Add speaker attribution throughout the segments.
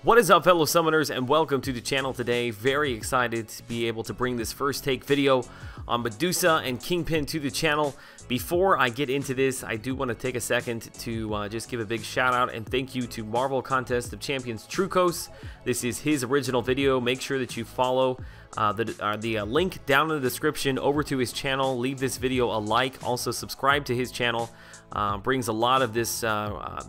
Speaker 1: What is up, fellow summoners, and welcome to the channel today. Very excited to be able to bring this first take video on Medusa and Kingpin to the channel. Before I get into this, I do want to take a second to just give a big shout out and thank you to Marvel Contest of Champions Trucos. This is his original video. Make sure that you follow the link down in the description over to his channel. Leave this video a like. Also subscribe to his channel. Brings a lot of this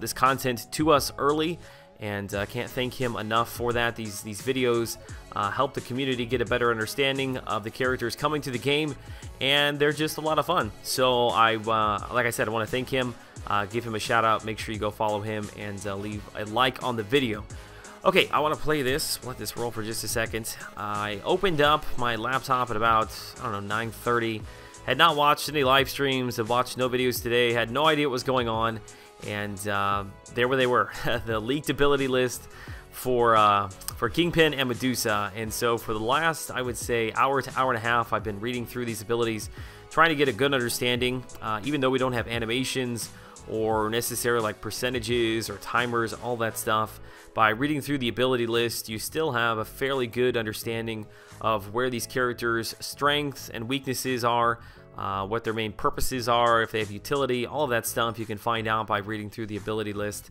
Speaker 1: this content to us early. And I can't thank him enough for that. These videos help the community get a better understanding of the characters coming to the game, and they're just a lot of fun. So like I said, I want to thank him, give him a shout out. Make sure you go follow him and leave a like on the video. Okay, I want to play this. Let this roll for just a second. I opened up my laptop at about, I don't know, 9:30. Had not watched any live streams. Have watched no videos today. Had no idea what was going on. And there they were, the leaked ability list for Kingpin and Medusa. And so for the last, I would say, hour to hour and a half, I've been reading through these abilities, trying to get a good understanding. Even though we don't have animations or necessarily like percentages or timers, all that stuff, by reading through the ability list, you still have a fairly good understanding of where these characters' strengths and weaknesses are. What their main purposes are, if they have utility, all of that stuff you can find out by reading through the ability list.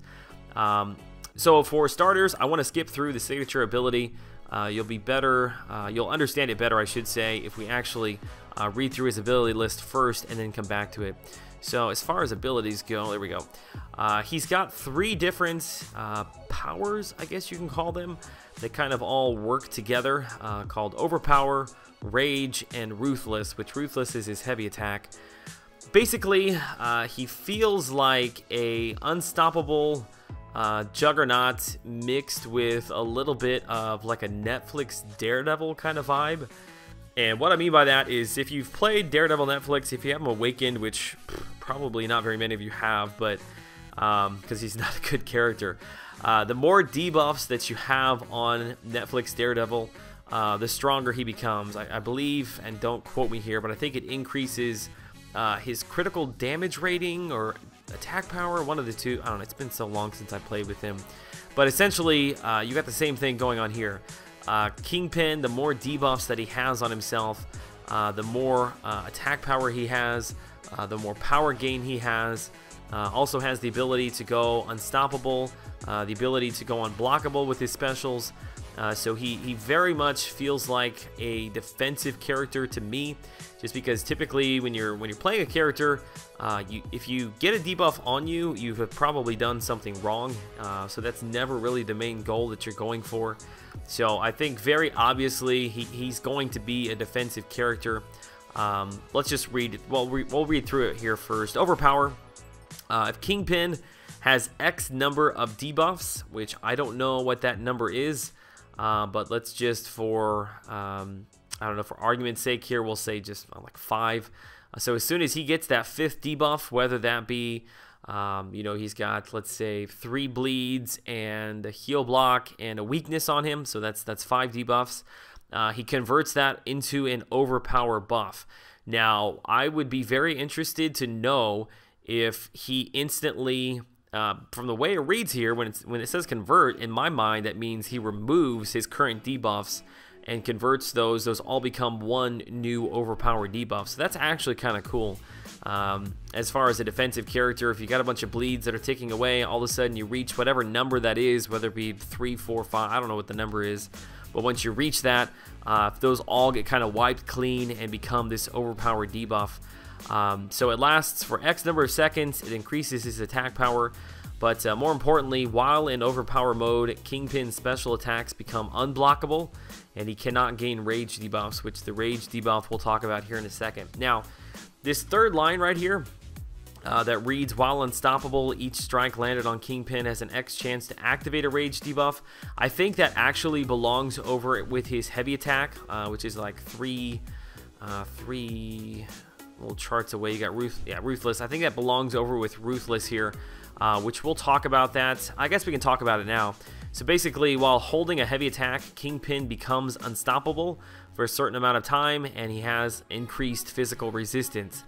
Speaker 1: So for starters, I want to skip through the signature ability. You'll understand it better, I should say, if we actually read through his ability list first and then come back to it. So as far as abilities go, there we go. He's got three different powers, I guess you can call them. They kind of all work together, called Overpower, Rage, and Ruthless, which Ruthless is his heavy attack. Basically, he feels like a unstoppable juggernaut mixed with a little bit of like a Netflix Daredevil kind of vibe. And what I mean by that is, if you've played Daredevil Netflix, if you haven't Awakened, which probably not very many of you have, but because he's not a good character, the more debuffs that you have on Netflix Daredevil, the stronger he becomes. I believe, and don't quote me here, but I think it increases his critical damage rating or attack power, one of the two. I don't know, it's been so long since I played with him. But essentially, you got the same thing going on here. Kingpin, the more debuffs that he has on himself, the more attack power he has, the more power gain he has. Also has the ability to go unstoppable, the ability to go unblockable with his specials. So he very much feels like a defensive character to me, just because typically when you're playing a character, if you get a debuff on you, you have probably done something wrong. So that's never really the main goal that you're going for. So I think very obviously he's going to be a defensive character. Let's just read it. Well, we'll read through it here first. Overpower. If Kingpin has X number of debuffs, which I don't know what that number is, but let's just for I don't know, for argument's sake here, we'll say just like 5. So as soon as he gets that 5th debuff, whether that be you know, he's got, let's say, 3 bleeds and a heal block and a weakness on him, so that's 5 debuffs. He converts that into an overpower buff. Now, I would be very interested to know if he instantly, from the way it reads here, when it says convert, in my mind that means he removes his current debuffs and converts those all become one new overpower debuff. So that's actually kind of cool. As far as a defensive character, if you got a bunch of bleeds that are ticking away, all of a sudden you reach whatever number that is, whether it be 3, 4, 5, I don't know what the number is, but once you reach that, those all get kind of wiped clean and become this overpower debuff. So it lasts for X number of seconds, it increases his attack power, but more importantly, while in overpower mode, Kingpin's special attacks become unblockable, and he cannot gain rage debuffs, which the rage debuff we'll talk about here in a second. Now, this third line right here that reads, while unstoppable, each strike landed on Kingpin has an X chance to activate a rage debuff. I think that actually belongs over with his heavy attack, which is like 3 little charts away. You got Ruthless. I think that belongs over with Ruthless here, which we'll talk about that. I guess we can talk about it now. So basically, while holding a heavy attack, Kingpin becomes unstoppable for a certain amount of time, and he has increased physical resistance.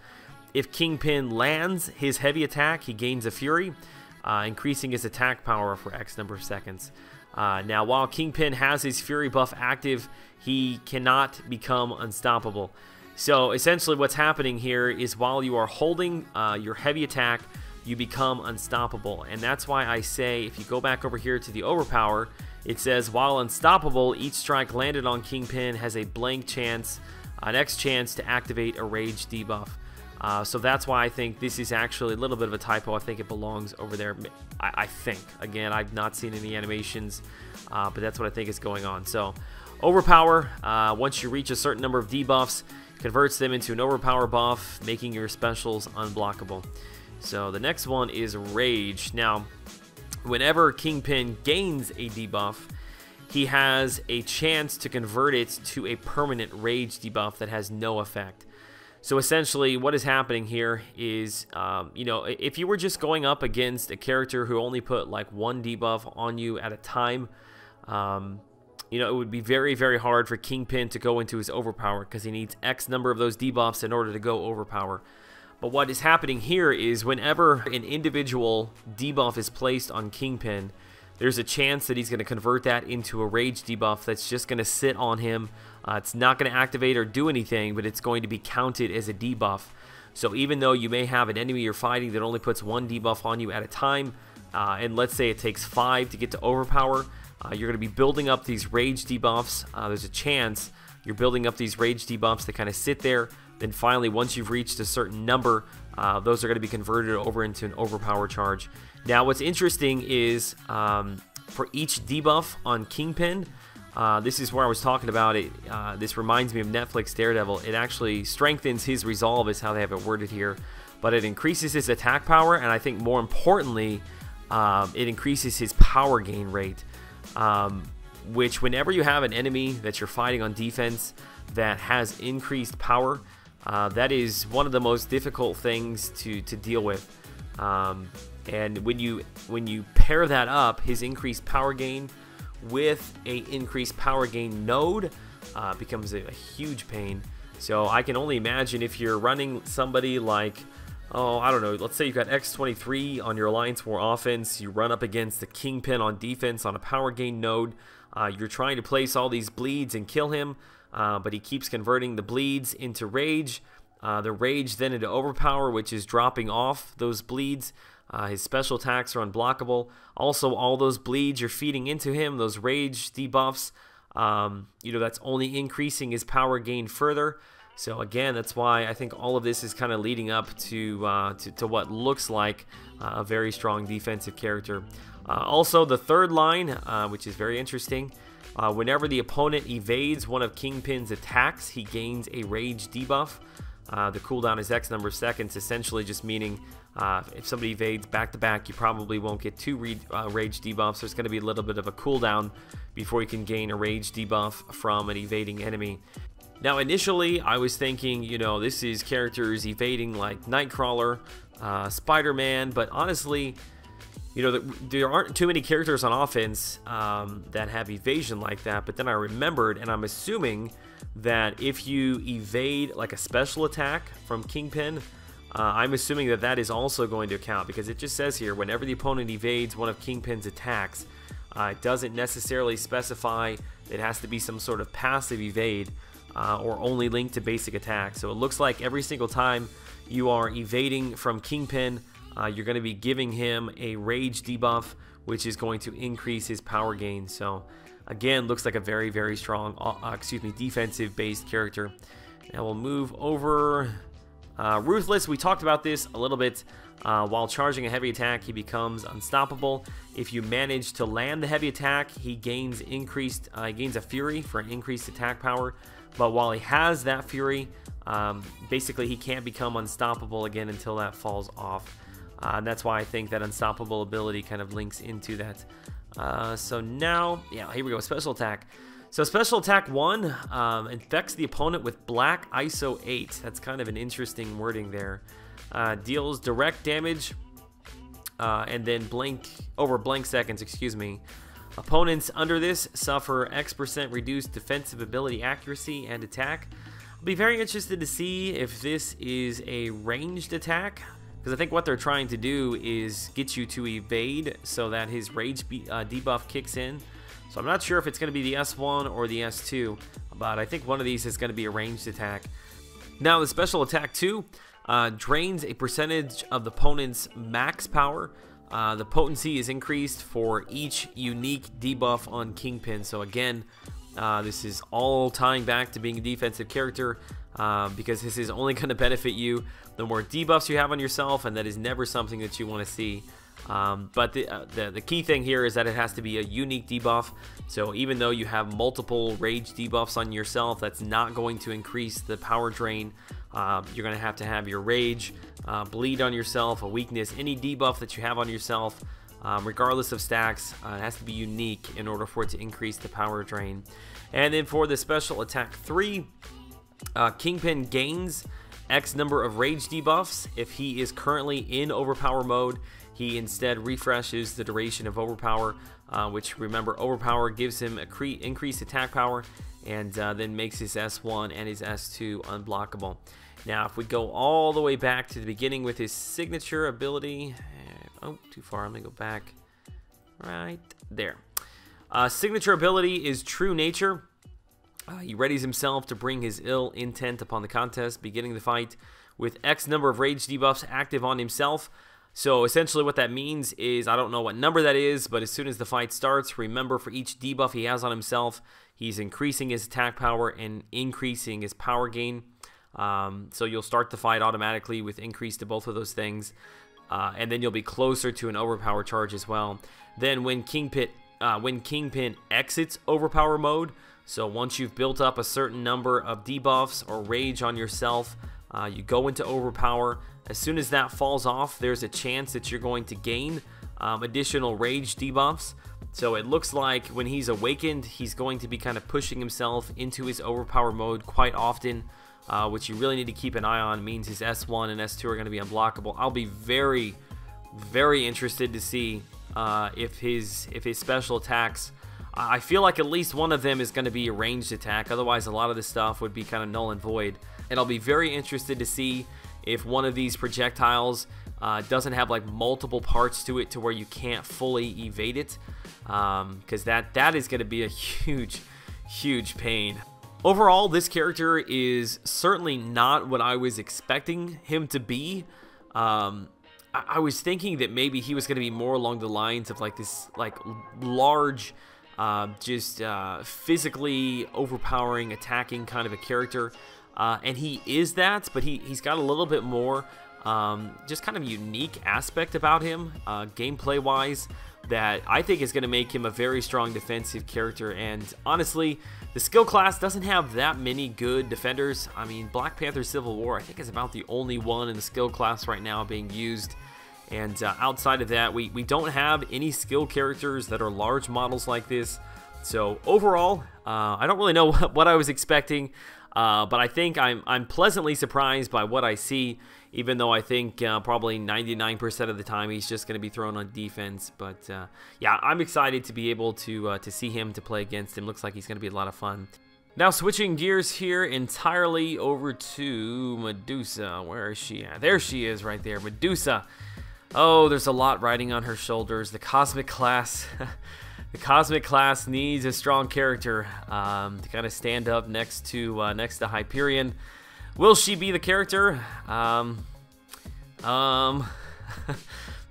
Speaker 1: If Kingpin lands his heavy attack, he gains a Fury, increasing his attack power for X number of seconds. Now, while Kingpin has his Fury buff active, he cannot become unstoppable. So essentially what's happening here is while you are holding your heavy attack, you become unstoppable. And that's why I say, if you go back over here to the overpower, it says, while unstoppable, each strike landed on Kingpin has a blank chance, an X chance to activate a rage debuff. So that's why I think this is actually a little bit of a typo. I think it belongs over there. I think. Again, I've not seen any animations, but that's what I think is going on. So overpower, once you reach a certain number of debuffs, converts them into an overpower buff, making your specials unblockable. So the next one is Rage. Now, whenever Kingpin gains a debuff, he has a chance to convert it to a permanent Rage debuff that has no effect. So essentially what is happening here is, you know, if you were just going up against a character who only put like one debuff on you at a time, you know, it would be very, very hard for Kingpin to go into his overpower because he needs X number of those debuffs in order to go overpower. But what is happening here is whenever an individual debuff is placed on Kingpin, there's a chance that he's going to convert that into a rage debuff that's just going to sit on him. It's not going to activate or do anything, but it's going to be counted as a debuff. So even though you may have an enemy you're fighting that only puts one debuff on you at a time, and let's say it takes 5 to get to overpower, you're going to be building up these rage debuffs. There's a chance you're building up these rage debuffs that kind of sit there. Then finally, once you've reached a certain number, those are going to be converted over into an overpower charge. Now, what's interesting is for each debuff on Kingpin, this is where I was talking about it. This reminds me of Netflix Daredevil. It actually strengthens his resolve, is how they have it worded here. But it increases his attack power, and I think more importantly, it increases his power gain rate. Which, whenever you have an enemy that you're fighting on defense that has increased power, that is one of the most difficult things to deal with. And when you pair that up, his increased power gain with a increased power gain node, becomes a huge pain. So I can only imagine if you're running somebody like, oh, I don't know, let's say you've got X23 on your Alliance War offense, you run up against the Kingpin on defense on a power gain node, you're trying to place all these bleeds and kill him, but he keeps converting the bleeds into rage, the rage then into overpower, which is dropping off those bleeds. His special attacks are unblockable. Also, all those bleeds you're feeding into him, those rage debuffs, you know, that's only increasing his power gain further. So again, that's why I think all of this is kind of leading up to what looks like a very strong defensive character. Also, the third line, which is very interesting, whenever the opponent evades one of Kingpin's attacks, he gains a rage debuff. The cooldown is X number of seconds, essentially just meaning if somebody evades back-to-back, you probably won't get 2 rage debuffs. There's going to be a little bit of a cooldown before you can gain a rage debuff from an evading enemy. Now, initially, I was thinking, you know, this is characters evading like Nightcrawler, Spider-Man, but honestly, you know, there aren't too many characters on offense that have evasion like that. But then I remembered, and I'm assuming that if you evade like a special attack from Kingpin, I'm assuming that that is also going to count, because it just says here, whenever the opponent evades one of Kingpin's attacks, it doesn't necessarily specify it has to be some sort of passive evade. Or only linked to basic attack. So it looks like every single time you are evading from Kingpin, you're going to be giving him a rage debuff, which is going to increase his power gain. So again, looks like a very, very strong, defensive based character. Now we'll move over. Ruthless, we talked about this a little bit. While charging a heavy attack, he becomes unstoppable. If you manage to land the heavy attack, he gains a Fury for an increased attack power. But while he has that Fury, basically he can't become unstoppable again until that falls off. And that's why I think that unstoppable ability kind of links into that. So now, yeah, here we go, special attack. So special attack 1 infects the opponent with black ISO 8. That's kind of an interesting wording there. Deals direct damage and then over blank seconds, excuse me. Opponents under this suffer X% reduced defensive ability accuracy and attack. I'll be very interested to see if this is a ranged attack, because I think what they're trying to do is get you to evade so that his rage debuff kicks in. So I'm not sure if it's going to be the S1 or the S2, but I think one of these is going to be a ranged attack. Now the special attack 2 drains a percentage of the opponent's max power. The potency is increased for each unique debuff on Kingpin. So again, this is all tying back to being a defensive character, because this is only going to benefit you the more debuffs you have on yourself, and that is never something that you want to see. But the key thing here is that it has to be a unique debuff. So even though you have multiple rage debuffs on yourself, that's not going to increase the power drain. You're going to have your rage, bleed on yourself, a weakness, any debuff that you have on yourself, regardless of stacks. It has to be unique in order for it to increase the power drain. And then for the special attack 3, Kingpin gains X number of rage debuffs. If he is currently in overpower mode, he instead refreshes the duration of overpower, which, remember, overpower gives him increased attack power, and then makes his S1 and his S2 unblockable. Now if we go all the way back to the beginning with his signature ability, oh, too far, let me go back right there. Signature ability is True Nature. He readies himself to bring his ill intent upon the contest, beginning the fight with X number of rage debuffs active on himself. So essentially what that means is, I don't know what number that is, but as soon as the fight starts, remember, for each debuff he has on himself, he's increasing his attack power and increasing his power gain. So you'll start the fight automatically with increase to both of those things, and then you'll be closer to an overpower charge as well. Then when Kingpin exits overpower mode, so once you've built up a certain number of debuffs or rage on yourself, you go into overpower. As soon as that falls off, there's a chance that you're going to gain additional rage debuffs. So it looks like when he's awakened, he's going to be kind of pushing himself into his overpower mode quite often, which you really need to keep an eye on. It means his S1 and S2 are going to be unblockable. I'll be very, very interested to see if his special attacks, I feel like at least one of them is going to be a ranged attack. Otherwise, a lot of this stuff would be kind of null and void. And I'll be very interested to see if one of these projectiles doesn't have like multiple parts to it to where you can't fully evade it, because that is going to be a huge pain. Overall, this character is certainly not what I was expecting him to be. I was thinking that maybe he was going to be more along the lines of like this large, just physically overpowering, attacking kind of a character. And he is that, but he's got a little bit more just kind of unique aspect about him, gameplay wise, that I think is going to make him a very strong defensive character. And honestly, the skill class doesn't have that many good defenders. I mean, Black Panther Civil War, I think, is about the only one in the skill class right now being used. And outside of that, we don't have any skill characters that are large models like this. So overall, I don't really know what I was expecting. But I think I'm pleasantly surprised by what I see, even though I think probably 99% of the time he's just going to be thrown on defense. But yeah, I'm excited to be able to see him, to play against him. Looks like he's going to be a lot of fun. Now switching gears here entirely over to Medusa. Where is she at? There she is right there, Medusa. Oh, there's a lot riding on her shoulders. The Cosmic class... The Cosmic class needs a strong character to kind of stand up next to Hyperion. Will she be the character? Well,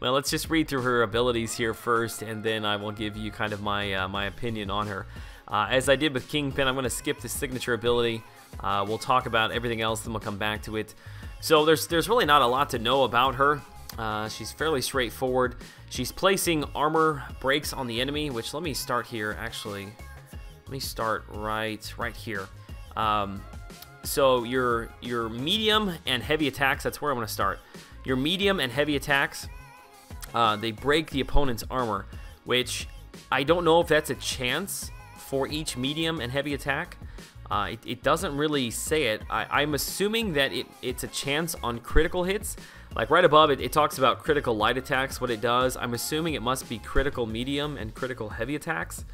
Speaker 1: let's just read through her abilities here first, and then I will give you kind of my opinion on her. As I did with Kingpin, I'm going to skip the signature ability. We'll talk about everything else, then we'll come back to it. So there's really not a lot to know about her. She's fairly straightforward. She's placing armor breaks on the enemy, which, let me start here, actually. Let me start right here. So your medium and heavy attacks, that's where I'm going to start. Your medium and heavy attacks, they break the opponent's armor, which I don't know if that's a chance for each medium and heavy attack. It doesn't really say it. I'm assuming that it's a chance on critical hits. Like right above it, it talks about critical light attacks, what it does. I'm assuming it must be critical medium and critical heavy attacks.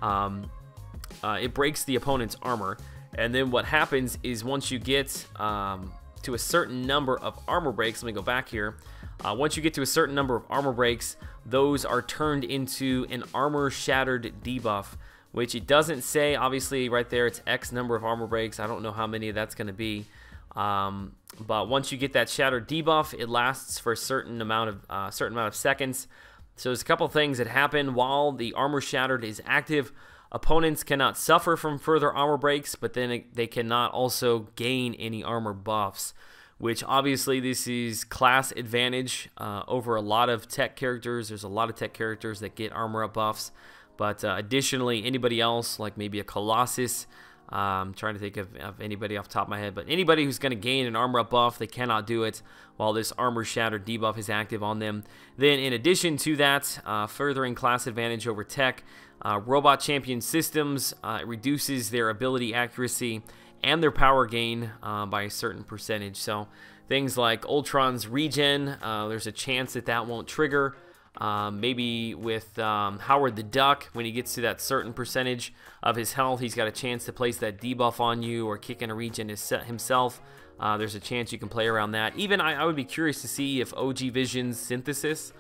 Speaker 1: It breaks the opponent's armor. And then what happens is once you get to a certain number of armor breaks, let me go back here. Once you get to a certain number of armor breaks, those are turned into an armor shattered debuff, which it doesn't say. Obviously, right there, it's X number of armor breaks. I don't know how many that's going to be. But once you get that Shattered debuff, it lasts for a certain amount of seconds. So there's a couple things that happen while the armor Shattered is active. Opponents cannot suffer from further armor breaks, but then they cannot also gain any armor buffs, which obviously this is class advantage over a lot of tech characters. There's a lot of tech characters that get armor up buffs, but additionally, anybody else, like maybe a Colossus, I'm trying to think of anybody off the top of my head, but anybody who's going to gain an armor up buff, they cannot do it while this armor Shattered debuff is active on them. Then in addition to that, furthering class advantage over tech, robot champion systems reduces their ability accuracy and their power gain by a certain percentage. So things like Ultron's regen, there's a chance that that won't trigger. Maybe with Howard the Duck, when he gets to that certain percentage of his health, he's got a chance to place that debuff on you or kick in a regen himself. There's a chance you can play around that. Even I would be curious to see if OG Vision's synthesis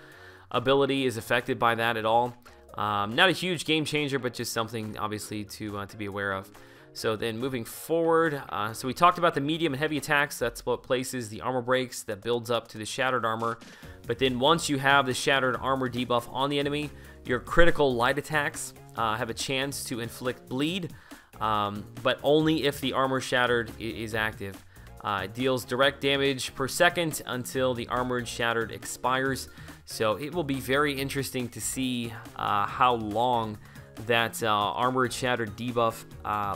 Speaker 1: ability is affected by that at all. Not a huge game changer, but just something obviously to be aware of. So then moving forward, so we talked about the medium and heavy attacks. That's what places the armor breaks that builds up to the Shattered armor. But then once you have the Shattered armor debuff on the enemy, your critical light attacks have a chance to inflict bleed, but only if the armor Shattered is active. It deals direct damage per second until the armored Shattered expires. So it will be very interesting to see how long that armored Shattered debuff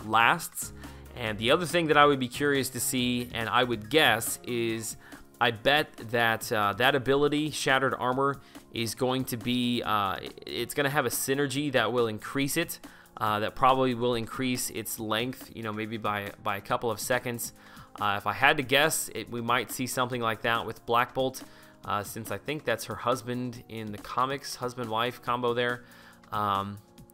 Speaker 1: lasts. And the other thing that I would be curious to see, and I would guess, is I bet that that ability, Shattered armor, is going to be, it's going to have a synergy that will increase it. That probably will increase its length, you know, maybe by a couple of seconds. If I had to guess, we might see something like that with Black Bolt, since I think that's her husband in the comics, husband-wife combo there.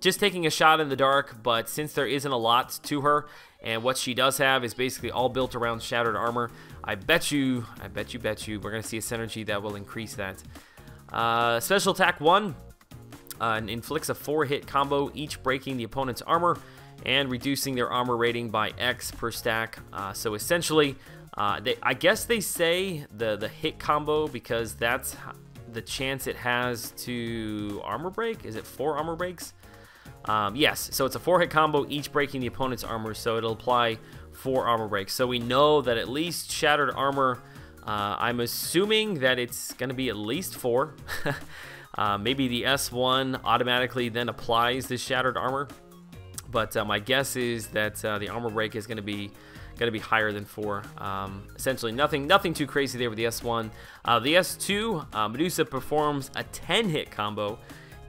Speaker 1: Just taking a shot in the dark, but since there isn't a lot to her, and what she does have is basically all built around Shattered armor, I bet you, we're going to see a synergy that will increase that. Special attack 1 inflicts a 4-hit combo, each breaking the opponent's armor and reducing their armor rating by X per stack. So essentially, I guess they say the hit combo because that's the chance it has to armor break. Is it 4 armor breaks? Yes, so it's a 4-hit combo, each breaking the opponent's armor, so it'll apply 4 armor breaks. So we know that at least Shattered armor, I'm assuming that it's going to be at least 4. Maybe the S1 automatically then applies the Shattered armor, but my guess is that the armor break is going to be higher than 4. Essentially nothing too crazy there with the S1. The S2, Medusa performs a 10-hit combo.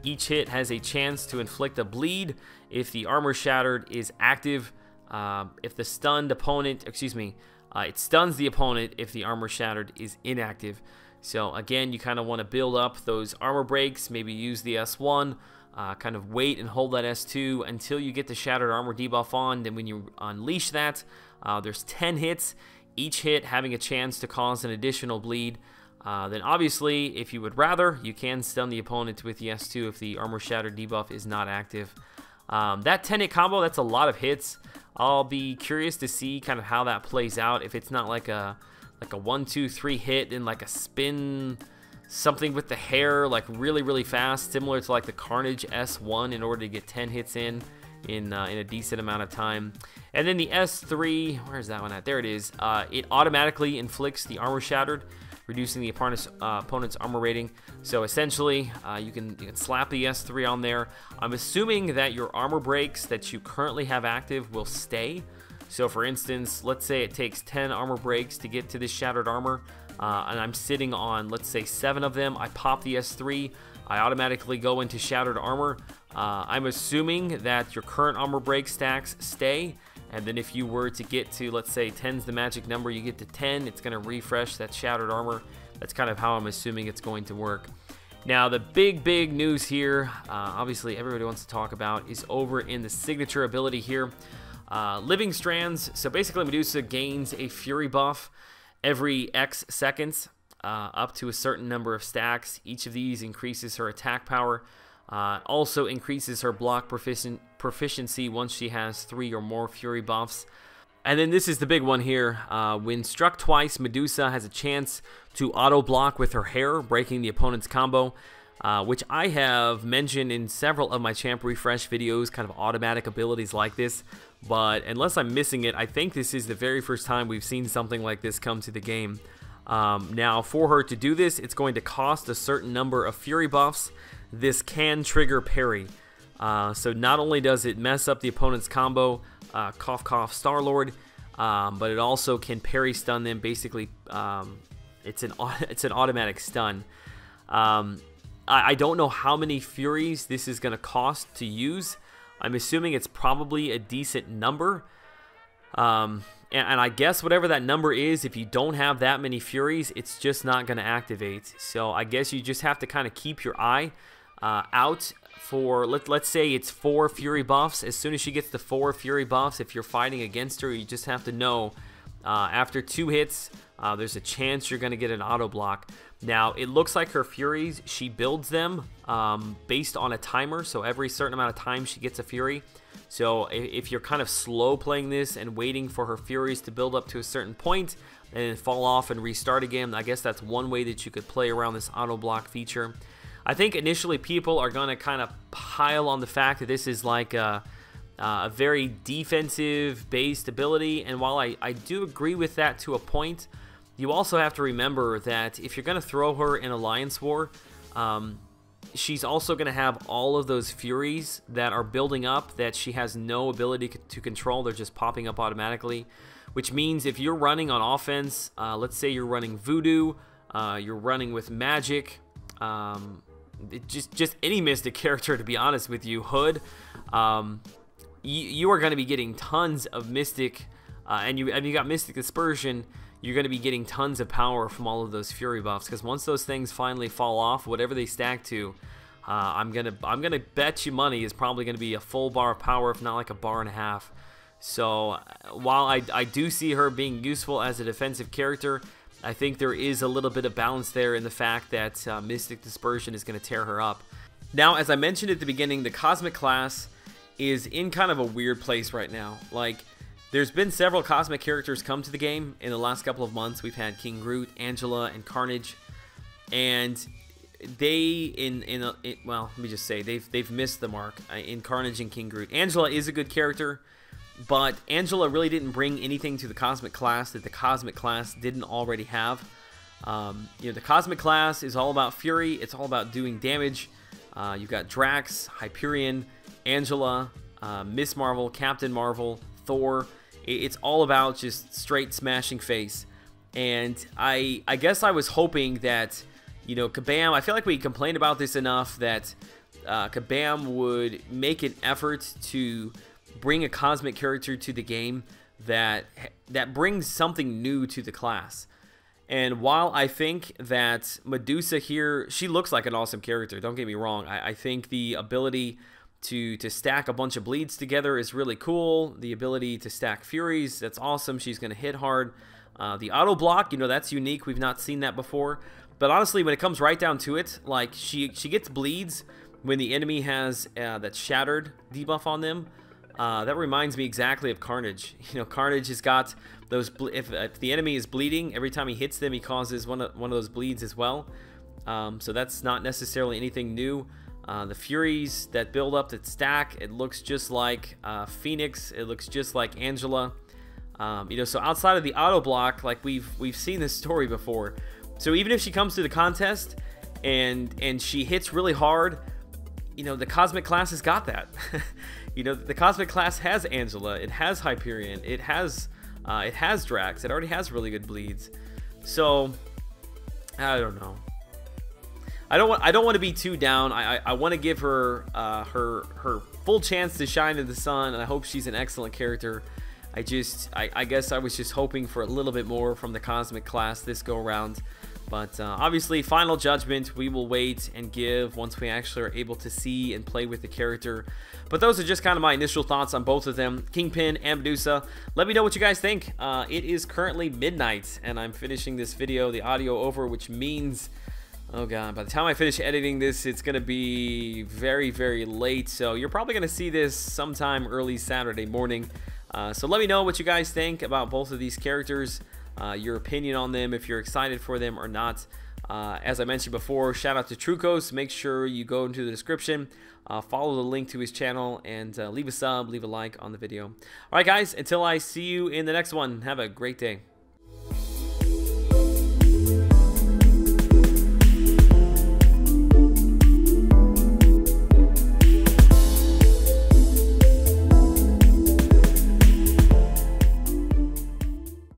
Speaker 1: Each hit has a chance to inflict a bleed if the armor Shattered is active. If the stunned opponent, it stuns the opponent if the armor Shattered is inactive. So again, you kind of want to build up those armor breaks, maybe use the S1, kind of wait and hold that S2 until you get the Shattered armor debuff on. Then when you unleash that, there's 10 hits, each hit having a chance to cause an additional bleed. Then obviously, if you would rather, you can stun the opponent with the S2 if the armor Shattered debuff is not active. That 10-hit combo, that's a lot of hits. I'll be curious to see kind of how that plays out. If it's not like a 1, 2, 3 hit and like a spin something with the hair like really fast, similar to like the Carnage S1 in order to get 10 hits in a decent amount of time. And then the S3, where's that one at? There it is. It automatically inflicts the armor Shattered, reducing the opponent's armor rating. So essentially, you can slap the S3 on there. I'm assuming that your armor breaks that you currently have active will stay. So for instance, let's say it takes 10 armor breaks to get to this Shattered armor, and I'm sitting on, let's say, 7 of them. I pop the S3, I automatically go into Shattered armor. I'm assuming that your current armor break stacks stay, and then if you were to get to, let's say, 10's the magic number, you get to 10, it's going to refresh that Shattered armor. That's kind of how I'm assuming it's going to work. Now, the big news here, obviously everybody wants to talk about, is over in the signature ability here. Living Strands. So basically Medusa gains a Fury buff every X seconds, up to a certain number of stacks. Each of these increases her attack power Also increases her block proficiency once she has 3 or more Fury buffs. And then this is the big one here. When struck twice, Medusa has a chance to auto-block with her hair, breaking the opponent's combo, which I have mentioned in several of my Champ Refresh videos, kind of automatic abilities like this. But unless I'm missing it, I think this is the very first time we've seen something like this come to the game. Now, for her to do this, it's going to cost a certain number of Fury buffs. This can trigger parry. So not only does it mess up the opponent's combo, cough cough Star-Lord, but it also can parry stun them. Basically, it's an automatic stun. I don't know how many Furies this is going to cost to use. I'm assuming it's probably a decent number. And I guess whatever that number is, if you don't have that many Furies, it's just not going to activate. So I guess you just have to kind of keep your eye out for, let's say it's 4 Fury buffs. As soon as she gets the 4 Fury buffs, if you're fighting against her, you just have to know after 2 hits, there's a chance you're going to get an auto block. Now, it looks like her Furies, she builds them based on a timer, so every certain amount of time she gets a Fury. So if you're kind of slow playing this and waiting for her Furies to build up to a certain point and then fall off and restart again, I guess that's one way that you could play around this auto block feature. I think initially people are going to kind of pile on the fact that this is like a very defensive-based ability, and while I do agree with that to a point, you also have to remember that if you're going to throw her in Alliance War, she's also going to have all of those Furies that are building up that she has no ability to control. They're just popping up automatically, which means if you're running on offense, let's say you're running Voodoo, you're running with Magic, just any Mystic character, to be honest with you, Hood, you are going to be getting tons of Mystic, and you got Mystic Dispersion. You're going to be getting tons of power from all of those Fury buffs, because once those things finally fall off, whatever they stack to, I'm gonna bet you money is probably going to be a full bar of power, if not like a bar and a half. So while I do see her being useful as a defensive character, I think there is a little bit of balance there in the fact that Mystic Dispersion is going to tear her up. Now, as I mentioned at the beginning, the Cosmic class is in kind of a weird place right now. Like, there's been several Cosmic characters come to the game in the last couple of months. We've had King Groot, Angela, and Carnage, and they well, let me just say they've missed the mark in Carnage and King Groot. Angela is a good character, but Angela really didn't bring anything to the Cosmic class that the Cosmic class didn't already have. You know, the Cosmic class is all about Fury. It's all about doing damage. You've got Drax, Hyperion, Angela, Miss Marvel, Captain Marvel, Thor. It's all about just straight smashing face. And I guess I was hoping that, you know, Kabam, I feel like we complained about this enough that Kabam would make an effort to bring a Cosmic character to the game that brings something new to the class. And while I think that Medusa here, she looks like an awesome character, don't get me wrong. I think the ability to stack a bunch of bleeds together is really cool. The ability to stack Furies, that's awesome. She's going to hit hard. The auto block, you know, that's unique. We've not seen that before. But honestly, when it comes right down to it, like, she gets bleeds when the enemy has that shattered debuff on them. That reminds me exactly of Carnage. You know, Carnage has got those, if the enemy is bleeding, every time he hits them, he causes one of those bleeds as well. So that's not necessarily anything new. The Furies that build up, that stack, it looks just like Phoenix. It looks just like Angela. You know, so outside of the auto block, like we've seen this story before. So even if she comes to the contest and she hits really hard, you know, the Cosmic class has got that. You know, the Cosmic class has Angela. It has Hyperion. It has Drax. It already has really good bleeds. So I don't know. I don't want to be too down. I want to give her her full chance to shine in the sun, and I hope she's an excellent character. I guess I was just hoping for a little bit more from the Cosmic class this go around. But obviously, final judgment we will wait and give once we actually are able to see and play with the character. But those are just kind of my initial thoughts on both of them, Kingpin and Medusa. Let me know what you guys think. It is currently midnight, and I'm finishing this video, the audio over, which means Oh god, by the time I finish editing this, it's gonna be very, very late, so you're probably gonna see this sometime early Saturday morning. So let me know what you guys think about both of these characters, your opinion on them, if you're excited for them or not. As I mentioned before, shout out to Trucos. Make sure you go into the description, follow the link to his channel, and leave a sub, leave a like on the video. Alright guys, until I see you in the next one, have a great day.